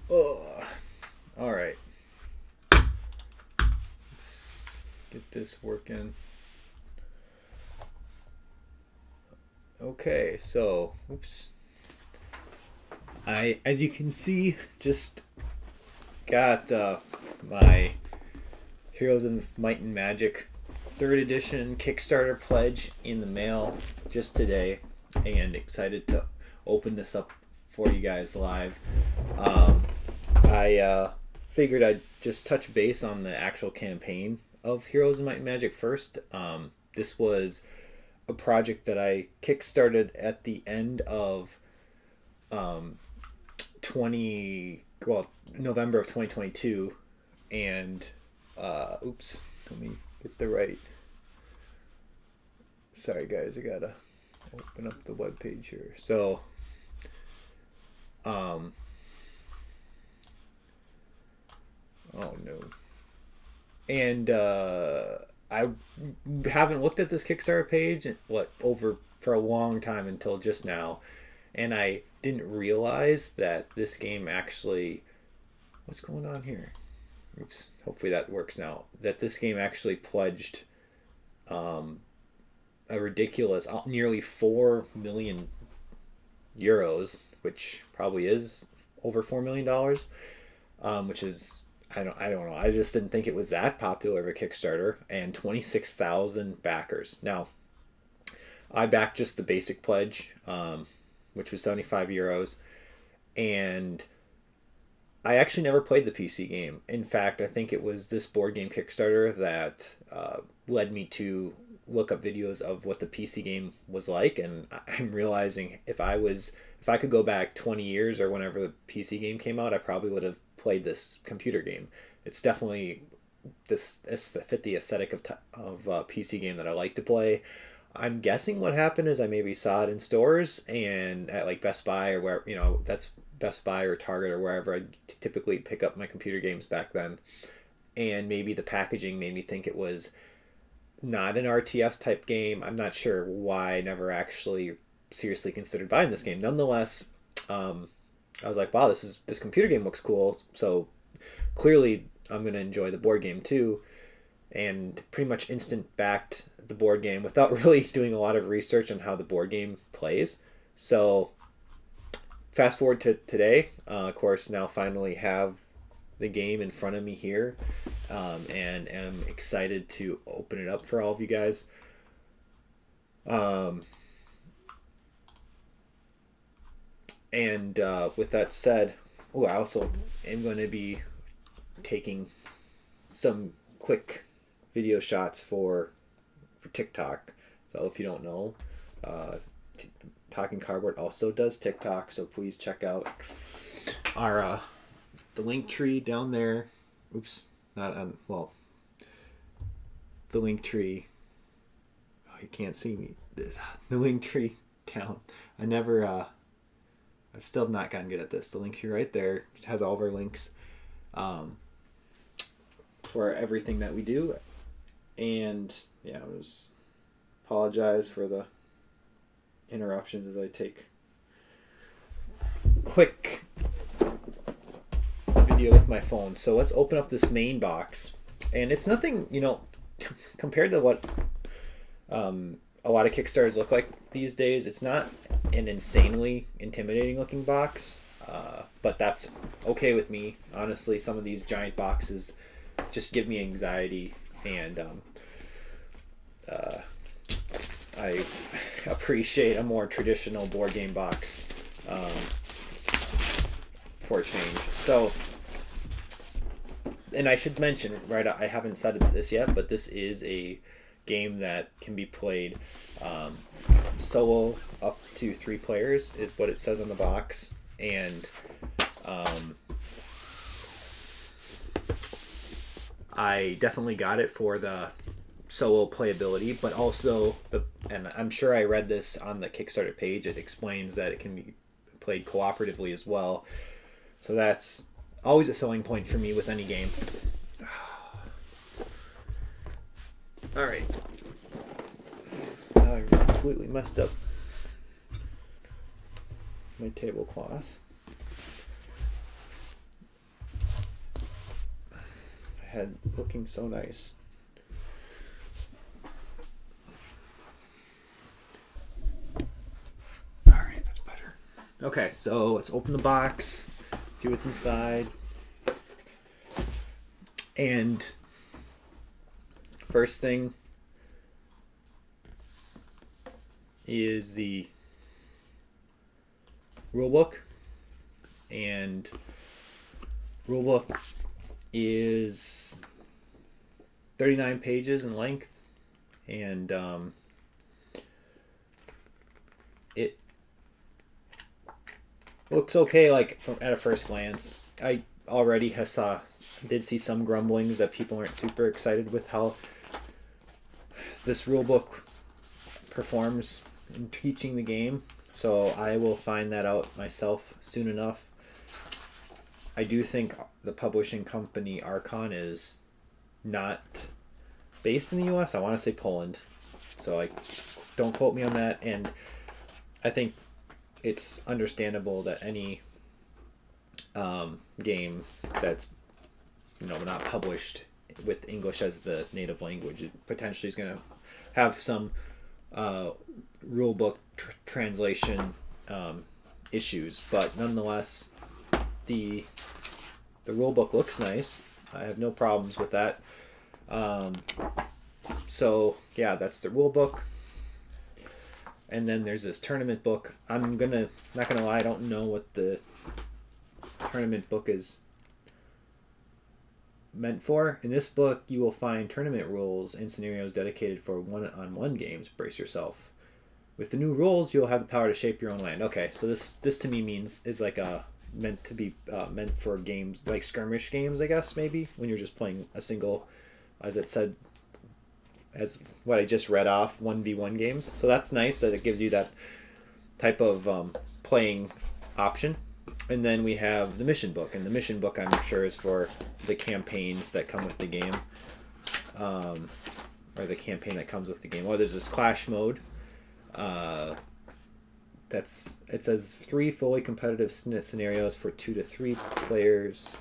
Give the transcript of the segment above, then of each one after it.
Oh, all right. Let's get this working. Okay, so, oops. As you can see, just got my Heroes of Might and Magic 3rd edition Kickstarter pledge in the mail just today, and excited to open this up for you guys live. I figured I'd just touch base on the actual campaign of Heroes of Might and Magic first. This was a project that I kickstarted at the end of November of 2022, and oops, let me get the right. Sorry guys, I gotta open up the web page here. So, oh no, and I haven't looked at this Kickstarter page for a long time until just now, and I didn't realize that this game actually. What's going on here? Oops. Hopefully that works now. That this game actually pledged a ridiculous nearly 4 million euros, which probably is over $4 million, which is I don't know. I just didn't think it was that popular of a Kickstarter, and 26,000 backers. Now, I backed just the basic pledge, which was 75 euros, and I actually never played the PC game. In fact, I think it was this board game Kickstarter that led me to look up videos of what the PC game was like, and I'm realizing if I could go back 20 years or whenever the PC game came out, I probably would have played this computer game. It's definitely this fit the aesthetic of PC game that I like to play. I'm guessing what happened is I maybe saw it in stores and at like Best Buy or where, that's Best Buy or Target or wherever I typically pick up my computer games back then, and maybe the packaging made me think it was not an RTS type game. I'm not sure why I never actually seriously considered buying this game. Nonetheless, I was like, wow, this computer game looks cool. So clearly I'm going to enjoy the board game too. And pretty much instant backed the board game without really doing a lot of research on how the board game plays. So fast forward to today, of course, now finally have the game in front of me here, and am excited to open it up for all of you guys. And with that said, I also am going to be taking some quick video shots for TikTok. So if you don't know, Talking Cardboard also does TikTok, so please check out our the link tree down there. Oops, not on. Well, the link tree. Oh, you can't see me. The link tree down. I've still not gotten good at this. The link tree right there has all of our links for everything that we do. And yeah, I was apologize for the interruptions as I take quick video with my phone. So let's open up this main box, and it's nothing, compared to what a lot of Kickstarters look like these days. It's not an insanely intimidating looking box, but that's okay with me. Honestly, some of these giant boxes just give me anxiety, and I appreciate a more traditional board game box for a change. So, and I should mention, right, I haven't said this yet, but this is a game that can be played solo up to 3 players is what it says on the box, and I definitely got it for the solo playability, but also and I'm sure I read this on the Kickstarter page, it explains that it can be played cooperatively as well. So that's always a selling point for me with any game. Alright. Now I completely messed up my tablecloth. iPad looking so nice. Alright, that's better. Okay, so let's open the box, see what's inside. And first thing is the rulebook, and rulebook is 39 pages in length, and it looks okay, like from at a first glance. I already did see some grumblings that people aren't super excited with how this rulebook performs in teaching the game, so I will find that out myself soon enough. I do think the publishing company Archon is not based in the US. I want to say Poland, so like, don't quote me on that. And I think it's understandable that any game that's not published with English as the native language, it potentially is going to have some rulebook translation issues, but nonetheless, the rulebook looks nice. I have no problems with that. So yeah, that's the rulebook. And then there's this tournament book. I'm not gonna lie, I don't know what the tournament book is meant for. In this book, you will find tournament rules and scenarios dedicated for one-on-one games. Brace yourself. With the new rules, you'll have the power to shape your own land. Okay, so this to me is like meant to be meant for games like skirmish games, I guess, maybe when you're just playing a single, as it said, as what I just read off, 1v1 games. So that's nice that it gives you that type of playing option. And then we have the mission book, and the mission book I'm sure is for the campaigns that come with the game, or the campaign that comes with the game. Well, there's this clash mode. It says 3 fully competitive scenarios for 2 to 3 players.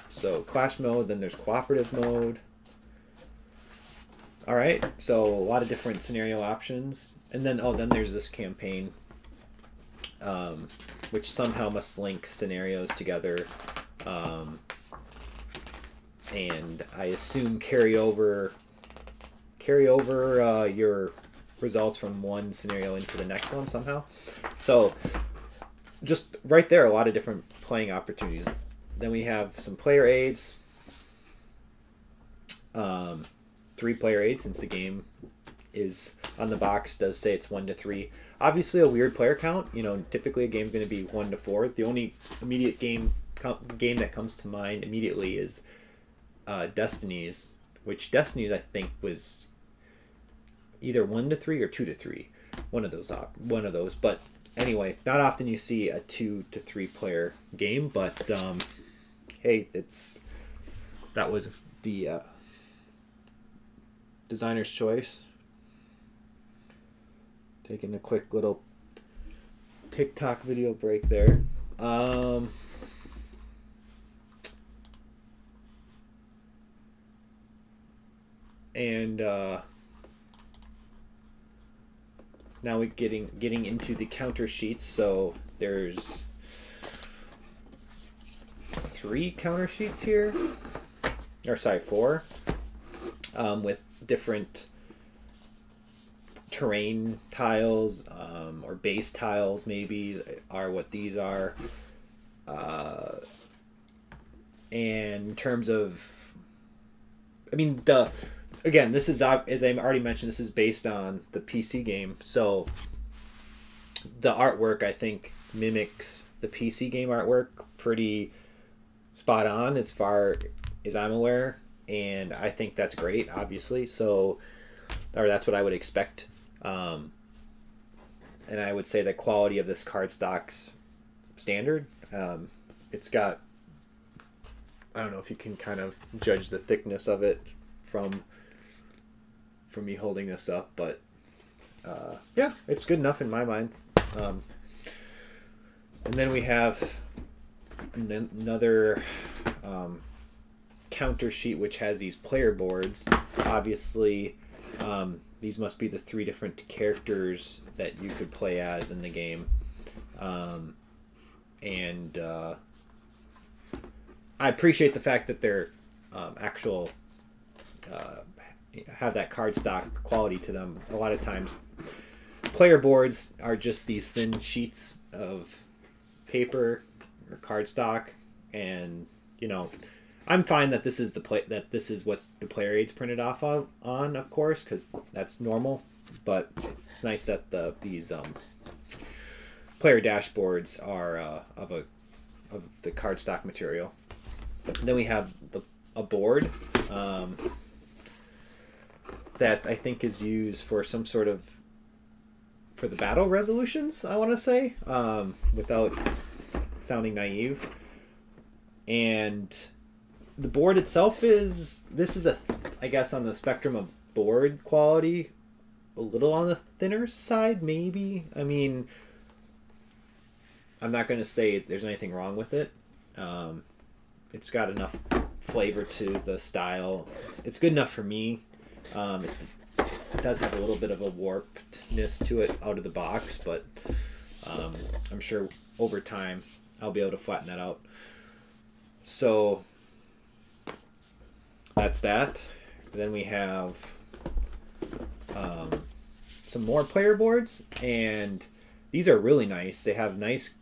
So clash mode, then there's cooperative mode. All right, so a lot of different scenario options, and then there's this campaign, which somehow must link scenarios together, and I assume carry over your results from one scenario into the next one somehow. So just right there, a lot of different playing opportunities. Then we have some player aids. 3 player aids, since the game is on the box does say it's 1 to 3. Obviously a weird player count. Typically a game's going to be 1 to 4. The only immediate game that comes to mind immediately is Destiny's, which Destiny's I think was either 1 to 3 or 2 to 3. One of those. But anyway, not often you see a 2 to 3 player game, but hey, that was the designer's choice. Taking a quick little TikTok video break there. And now we're getting into the counter sheets. So there's 3 counter sheets here, or sorry, 4, with different terrain tiles, or base tiles maybe are what these are. And in terms of, again, this is, as I already mentioned, this is based on the PC game, so the artwork I think mimics the PC game artwork pretty spot on as far as I'm aware, and I think that's great, obviously. So, or that's what I would expect. And I would say the quality of this cardstock's standard. It's got, I don't know if you can kind of judge the thickness of it from me holding this up, but yeah, it's good enough in my mind. And then we have another counter sheet which has these player boards. Obviously, these must be the 3 different characters that you could play as in the game. And I appreciate the fact that they're actual have that cardstock quality to them. A lot of times player boards are just these thin sheets of paper or cardstock, and you know, I'm fine that this is this is what the player aid's printed off of course, because that's normal. But it's nice that these player dashboards are of the cardstock material. And then we have a board that I think is used for some sort of for the battle resolutions, I want to say, without sounding naive. And the board itself is I guess on the spectrum of board quality, a little on the thinner side, maybe. I mean, I'm not going to say there's anything wrong with it. It's got enough flavor to the style. It's good enough for me. It does have a little bit of a warpedness to it out of the box, but I'm sure over time I'll be able to flatten that out. So that's that. Then we have some more player boards, and these are really nice. They have nice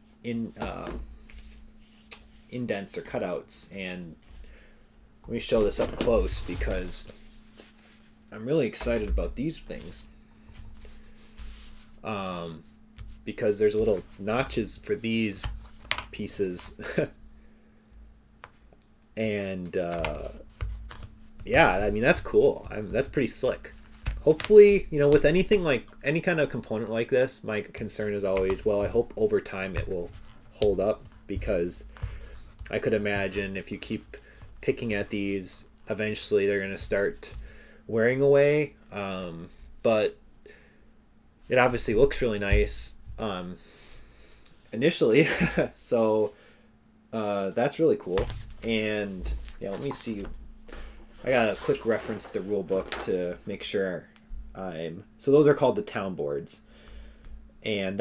indents or cutouts, and let me show this up close because I'm really excited about these things. Because there's little notches for these pieces. And yeah, I mean, that's cool. That's pretty slick. Hopefully, you know, with anything like any kind of component like this, my concern is always, well, I hope over time it will hold up, because I could imagine if you keep picking at these, eventually they're going to start wearing away. But it obviously looks really nice initially. So that's really cool. And yeah, let me see. I got a quick reference to Rulebook to make sure so those are called the town boards. And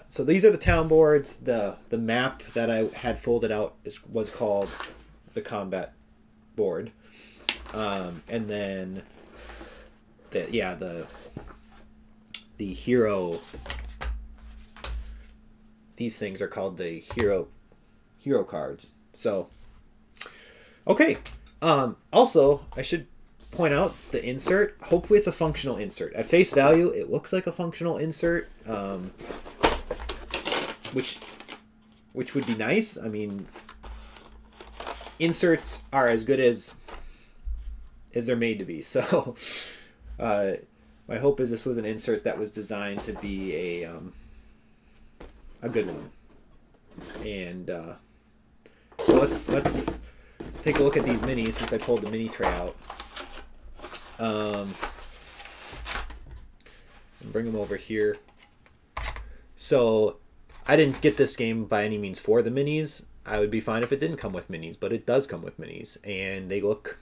so these are the town boards. The map that I had folded out was called the combat board. And then the hero, these things are called the hero cards. So okay. Also, I should point out the insert. Hopefully it's a functional insert. At face value, it looks like a functional insert, which would be nice. I mean, inserts are as good as they're made to be. So my hope is this was an insert that was designed to be a good one. And let's take a look at these minis since I pulled the mini tray out. And bring them over here. So I didn't get this game by any means for the minis. I would be fine if it didn't come with minis, but it does come with minis, and they look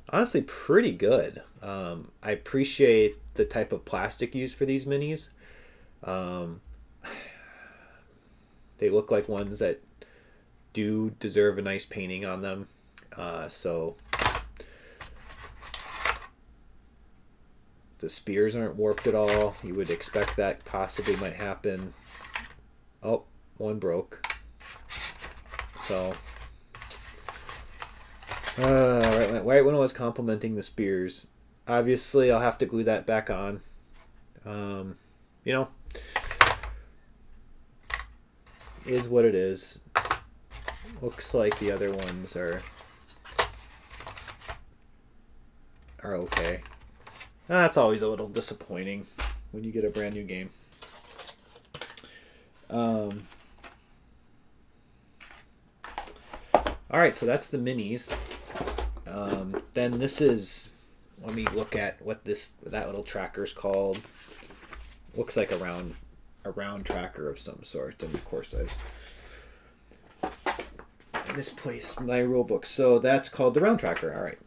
honestly pretty good. I appreciate the type of plastic used for these minis. They look like ones that do deserve a nice painting on them. So the spears aren't warped at all. You would expect that possibly might happen. Oh, one broke. So right when I was complimenting the spears, obviously I'll have to glue that back on. You know, is what it is. Looks like the other ones are okay. That's always a little disappointing when you get a brand new game. Alright, so that's the minis. Then this is, let me look at what that little tracker is called. Looks like a round tracker of some sort, and of course misplaced my rule book. So that's called the round tracker. All right.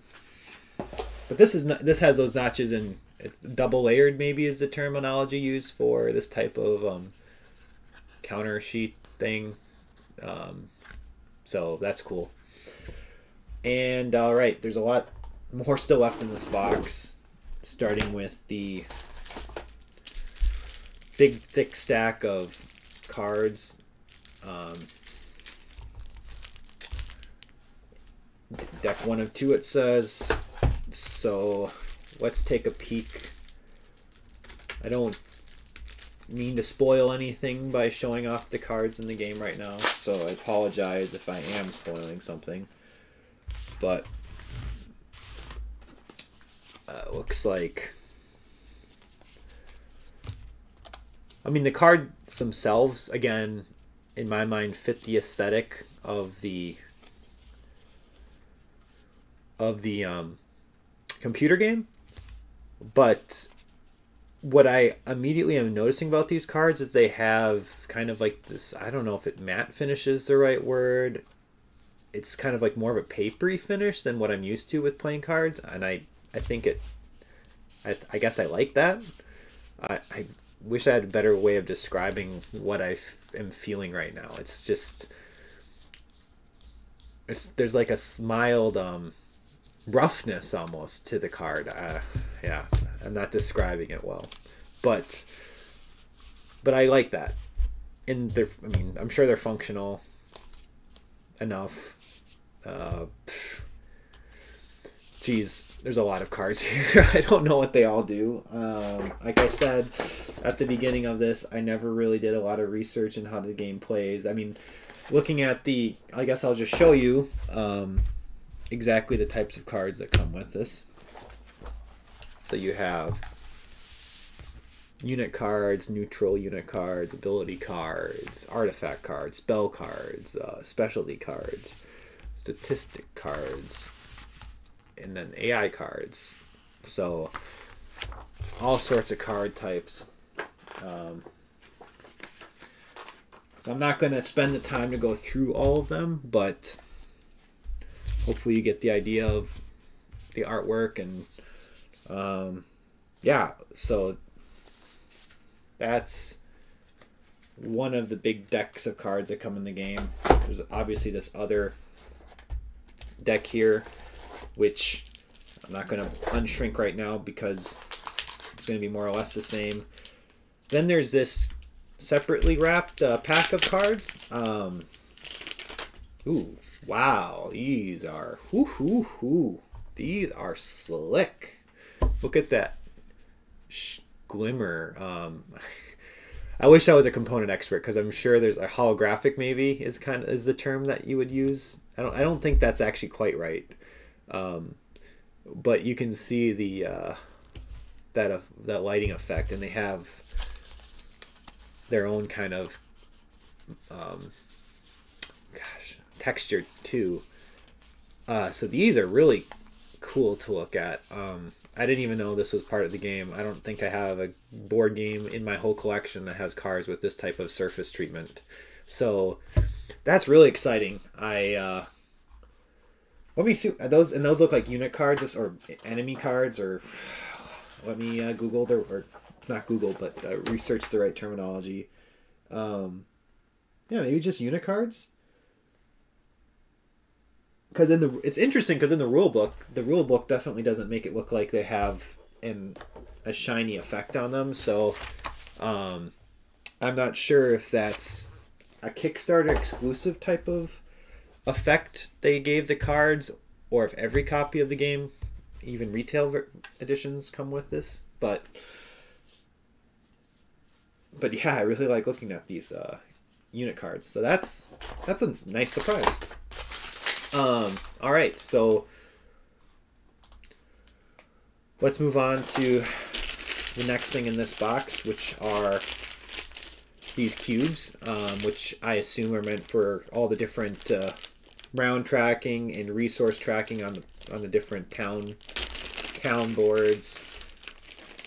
But this is not, this has those notches, and it's double layered maybe is the terminology used for this type of counter sheet thing. So that's cool. And all right, there's a lot more still left in this box, starting with the big thick stack of cards. Deck 1 of 2 it says. So let's take a peek. I don't mean to spoil anything by showing off the cards in the game right now, so I apologize if I am spoiling something. But looks like, I mean, the cards themselves, again, in my mind, fit the aesthetic of the computer game. But what I immediately am noticing about these cards is they have kind of like this, I don't know if matte finish is the right word. It's kind of like more of a papery finish than what I'm used to with playing cards, and I think I guess I like that. I wish I had a better way of describing what I am feeling right now. It's just, there's like a mild roughness almost to the card. Yeah, I'm not describing it well, but I like that. And they're, I mean, I'm sure they're functional enough. Geez, there's a lot of cards here. I don't know what they all do. Like I said at the beginning of this, I never really did a lot of research in how the game plays. I mean, looking at the, I guess I'll just show you exactly the types of cards that come with this. So you have unit cards, neutral unit cards, ability cards, artifact cards, spell cards, specialty cards, statistic cards, and then AI cards. So all sorts of card types. So I'm not going to spend the time to go through all of them, but hopefully you get the idea of the artwork. And yeah, so that's one of the big decks of cards that come in the game. There's obviously this other deck here, which I'm not going to unshrink right now because it's going to be more or less the same. Then there's this separately wrapped pack of cards. Ooh, wow, these are these are slick. Look at that glimmer. I wish I was a component expert, because I'm sure there's a holographic, maybe is the term that you would use. I don't think that's actually quite right. But you can see the that lighting effect, and they have their own kind of texture too. So these are really cool to look at. I didn't even know this was part of the game. I don't think I have a board game in my whole collection that has cards with this type of surface treatment. So that's really exciting. Let me see those, and those look like unit cards or enemy cards, or let me Google or not Google, but research the right terminology. Yeah, maybe just unit cards. Because it's interesting, because in the rule book definitely doesn't make it look like they have a shiny effect on them. So I'm not sure if that's a Kickstarter exclusive type of effect they gave the cards, or if every copy of the game, even retail editions, come with this. But yeah, I really like looking at these unit cards. So that's a nice surprise. All right, so let's move on to the next thing in this box, which are these cubes, which I assume are meant for all the different round tracking and resource tracking on the different town boards.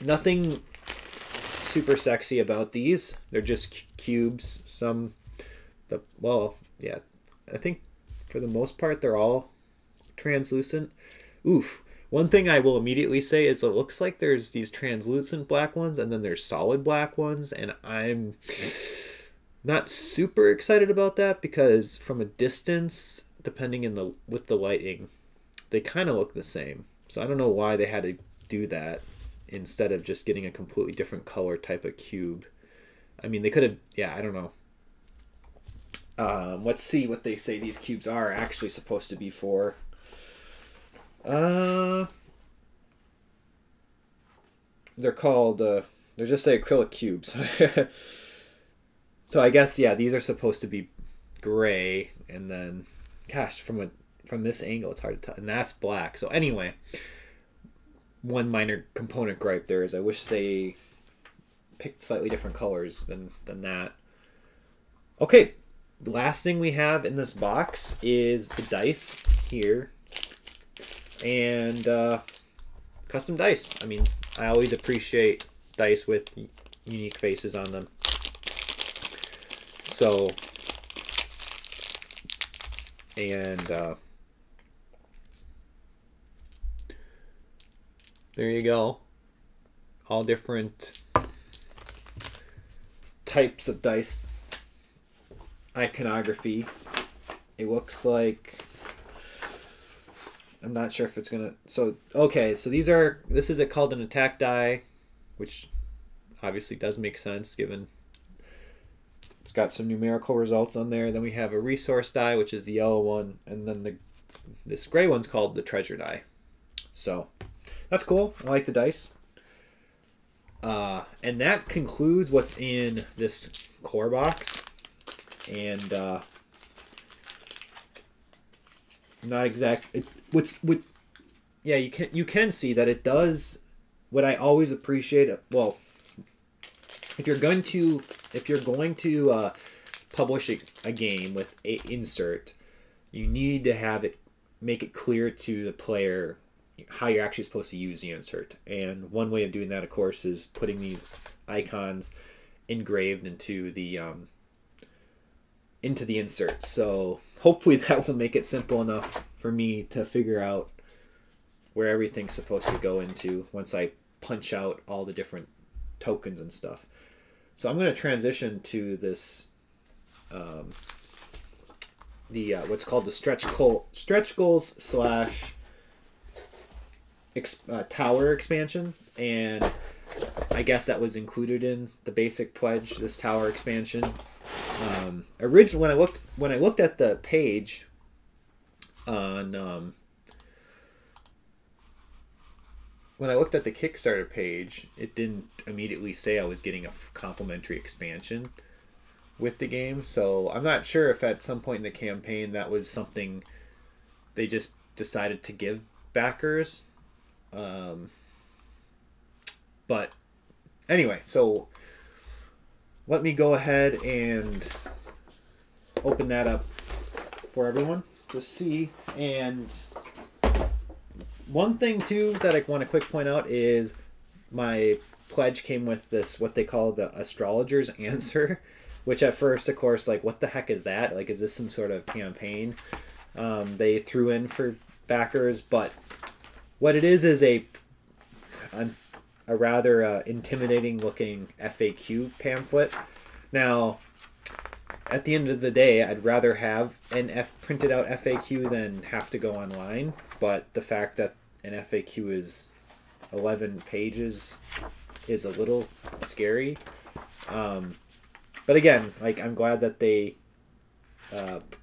Nothing super sexy about these. They're just cubes. I think For the most part, they're all translucent. Oof. One thing I will immediately say is it looks like there's these translucent black ones and then there's solid black ones, and I'm not super excited about that because from a distance, depending with the lighting, they kind of look the same. So I don't know why they had to do that instead of just getting a completely different color type of cube. I mean, they could have, yeah, I don't know. Let's see what they say these cubes are actually supposed to be for. They're called, they're just say acrylic cubes. So I guess, yeah, these are supposed to be gray, and then, gosh, from this angle, it's hard to tell. And that's black. So anyway, one minor component gripe there is I wish they picked slightly different colors than that. Okay, the last thing we have in this box is the dice here. And custom dice. I mean, I always appreciate dice with unique faces on them. So, and there you go. All different types of dice iconography. It looks like, I'm not sure if it's gonna, so okay, so this is called an attack die, which obviously does make sense given it's got some numerical results on there. Then we have a resource die, which is the yellow one, and then this gray one's called the treasure die. So that's cool. I like the dice. And that concludes what's in this core box. And not exact. Yeah, you can see that it does what I always appreciate. Well, if you're going to publish a game with an insert, you need to have it make it clear to the player how you're actually supposed to use the insert. And one way of doing that, of course, is putting these icons engraved into the insert. So hopefully that will make it simple enough for me to figure out where everything's supposed to go into once I punch out all the different tokens and stuff. So I'm going to transition to this, what's called the stretch goals / tower expansion, and I guess that was included in the basic pledge. This tower expansion. Originally, when I looked at the page on when I looked at the Kickstarter page, it didn't immediately say I was getting a complimentary expansion with the game. So I'm not sure if at some point in the campaign that was something they just decided to give backers. But anyway, so let me go ahead and open that up for everyone to see. And one thing too that I want to quick point out is my pledge came with this, what they call the astrologer's answer, which at first, of course, like, what the heck is that? Like, is this some sort of campaign they threw in for backers? But what it is a rather intimidating looking FAQ pamphlet. Now, at the end of the day, I'd rather have an printed out FAQ than have to go online. But the fact that an FAQ is 11 pages is a little scary. But again, like, I'm glad that they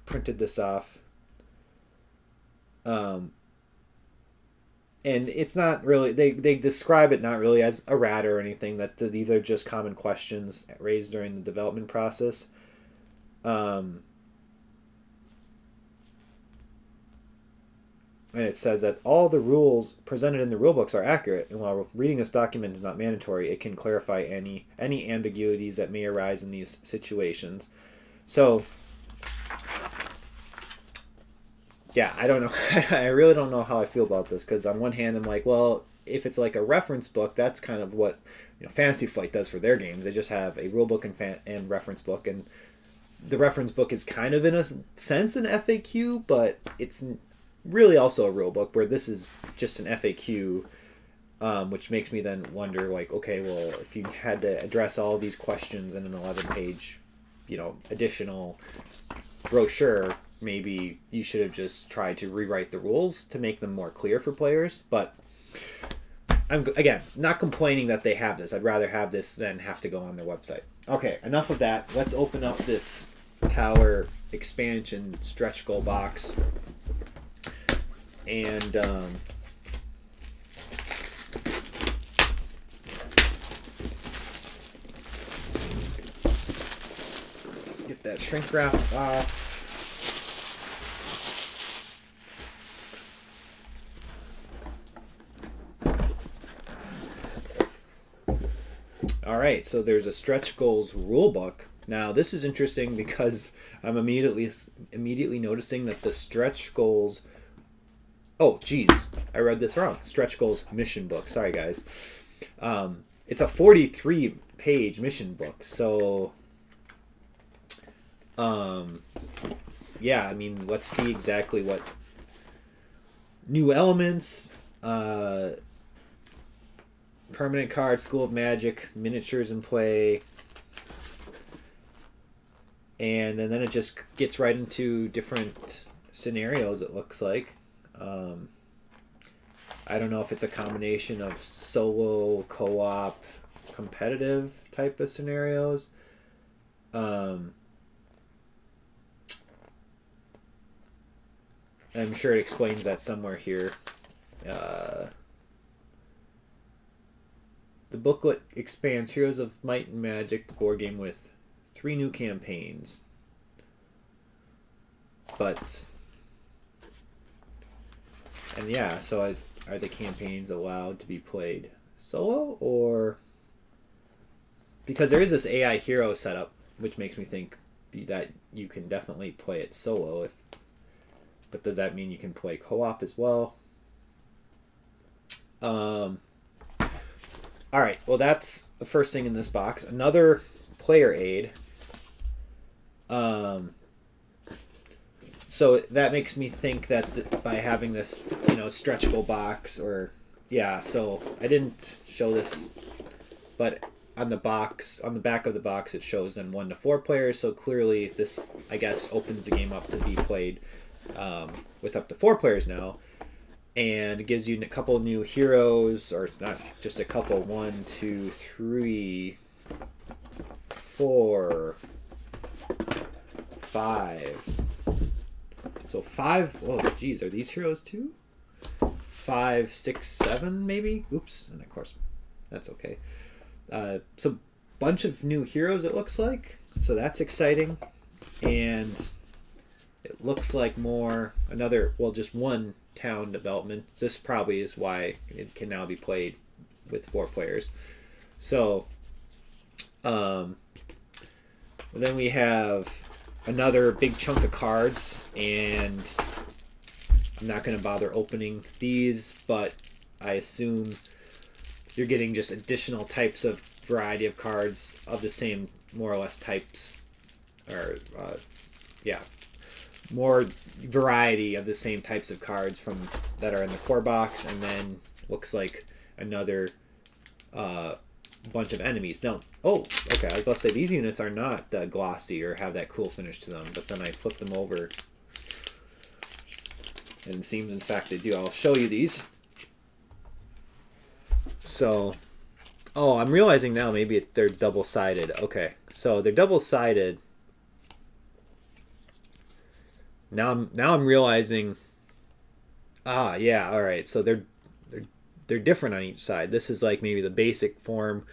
printed this off. And it's not really, they describe it not really as a rat or anything, that these are just common questions raised during the development process. And it says that all the rules presented in the rulebooks are accurate, and while reading this document is not mandatory, it can clarify any ambiguities that may arise in these situations. So, yeah, I don't know. I really don't know how I feel about this, because on one hand, I'm like, well, if it's like a reference book, that's kind of what Fantasy Flight does for their games. They just have a rulebook and reference book, and the reference book is kind of in a sense an FAQ, but it's really also a rule book, where this is just an FAQ, which makes me then wonder, like, okay, well, if you had to address all these questions in an 11-page, you know, additional brochure, maybe you should have just tried to rewrite the rules to make them more clear for players. But I'm, again, not complaining that they have this. I'd rather have this than have to go on their website. Okay, enough of that. Let's open up this Tower expansion stretch goal box. And get that shrink wrap off. All right, so there's a stretch goals rule book. Now this is interesting because I'm immediately noticing that the stretch goals. Oh, geez, I read this wrong. Stretch goals mission book. Sorry, guys. It's a 43-page mission book. So, yeah, I mean, let's see exactly what new elements. Permanent cards, School of Magic, miniatures in play. And then it just gets right into different scenarios, it looks like. I don't know if it's a combination of solo, co-op, competitive type of scenarios. I'm sure it explains that somewhere here. The booklet expands Heroes of Might and Magic, the board game, with 3 new campaigns. But, and yeah, so are the campaigns allowed to be played solo, or, because there is this AI hero setup, which makes me think that you can definitely play it solo, but does that mean you can play co-op as well? All right, well, that's the first thing in this box. Another player aid. So that makes me think that by having this, you know, stretch goal box, or yeah. So I didn't show this, but on the box, on the back of the box, it shows then 1 to 4 players. So clearly, this, I guess, opens the game up to be played with up to 4 players now. And it gives you a couple new heroes, or it's not just a couple. 1, 2, 3, 4, 5. So 5. Oh, geez, are these heroes too? 5, 6, 7, maybe. Oops, and of course, that's okay. So bunch of new heroes, it looks like. So that's exciting, and it looks like just one town development. This probably is why it can now be played with 4 players. So then we have another big chunk of cards, and I'm not going to bother opening these, but I assume you're getting just additional types of variety of cards of the same, more or less, types, or yeah, more variety of the same types of cards from that are in the core box, and then looks like another bunch of enemies. Now, oh, okay, I was about to say these units are not glossy or have that cool finish to them, but then I flip them over, and it seems in fact they do. I'll show you these. So, oh, I'm realizing now maybe they're double-sided. Okay, so they're double-sided. Now I'm realizing. Ah, yeah. All right. So they're different on each side. This is like maybe the basic form,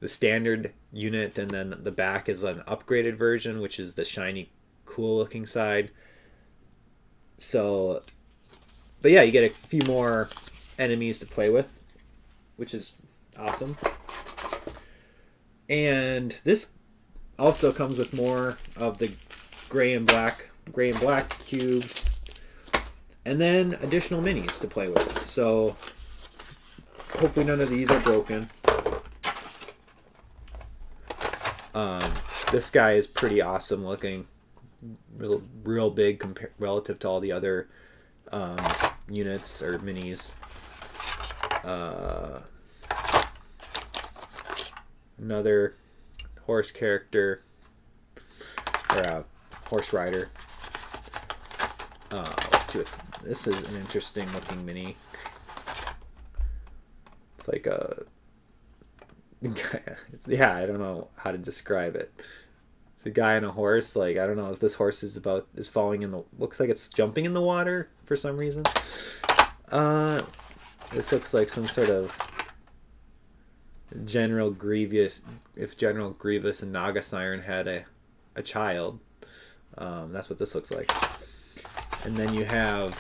the standard unit, and then the back is an upgraded version, which is the shiny, cool-looking side. So, but yeah, you get a few more enemies to play with, which is awesome. And this also comes with more of the gray and black cubes, and then additional minis to play with. So hopefully none of these are broken. This guy is pretty awesome looking, real big relative to all the other units or minis. Another horse character, or a horse rider. Let's see what this is. An interesting looking mini. It's like a yeah, I don't know how to describe it. It's a guy on a horse. Like, I don't know if this horse is falling in the, looks like it's jumping in the water for some reason. This looks like some sort of General Grievous, if General Grievous and Naga Siren had a child. That's what this looks like. And then you have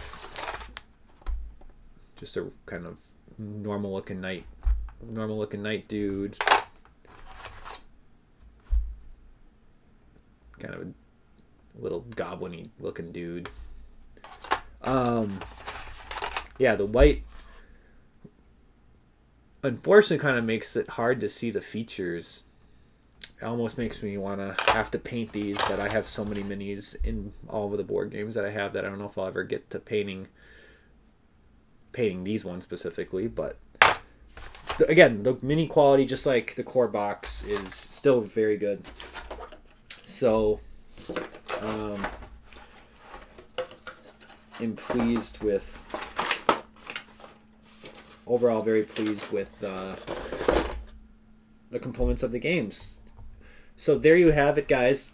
just a kind of normal looking knight dude. Kind of a little goblin-y looking dude. Yeah, the white unfortunately kind of makes it hard to see the features. It almost makes me want to have to paint these, but I have so many minis in all of the board games that I have that I don't know if I'll ever get to painting these ones specifically. But again, the mini quality, just like the core box, is still very good. So I'm pleased with, overall very pleased with the components of the games. So there you have it, guys.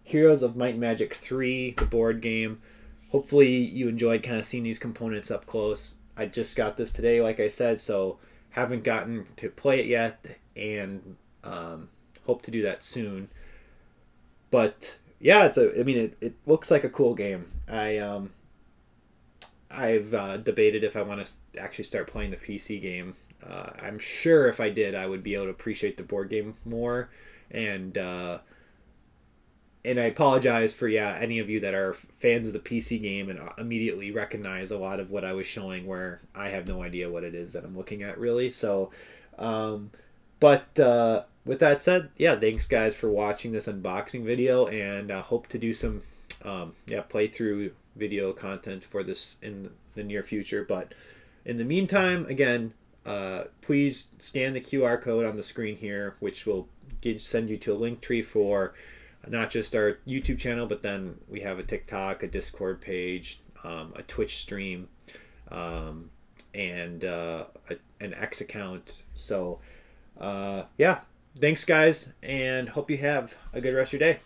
Heroes of Might and Magic 3, the board game. Hopefully you enjoyed kind of seeing these components up close. I just got this today, like I said, so haven't gotten to play it yet, and hope to do that soon. But yeah, it looks like a cool game. I've debated if I want to actually start playing the PC game. I'm sure if I did, I would be able to appreciate the board game more. And I apologize for any of you that are fans of the PC game and immediately recognize a lot of what I was showing where I have no idea what it is that I'm looking at really. So, with that said, thanks guys for watching this unboxing video, and I hope to do some playthrough video content for this in the near future. But in the meantime, again, please scan the QR code on the screen here, which will send you to a link tree for not just our YouTube channel, but then we have a TikTok, a Discord page, a Twitch stream, and an X account. So thanks guys, and hope you have a good rest of your day.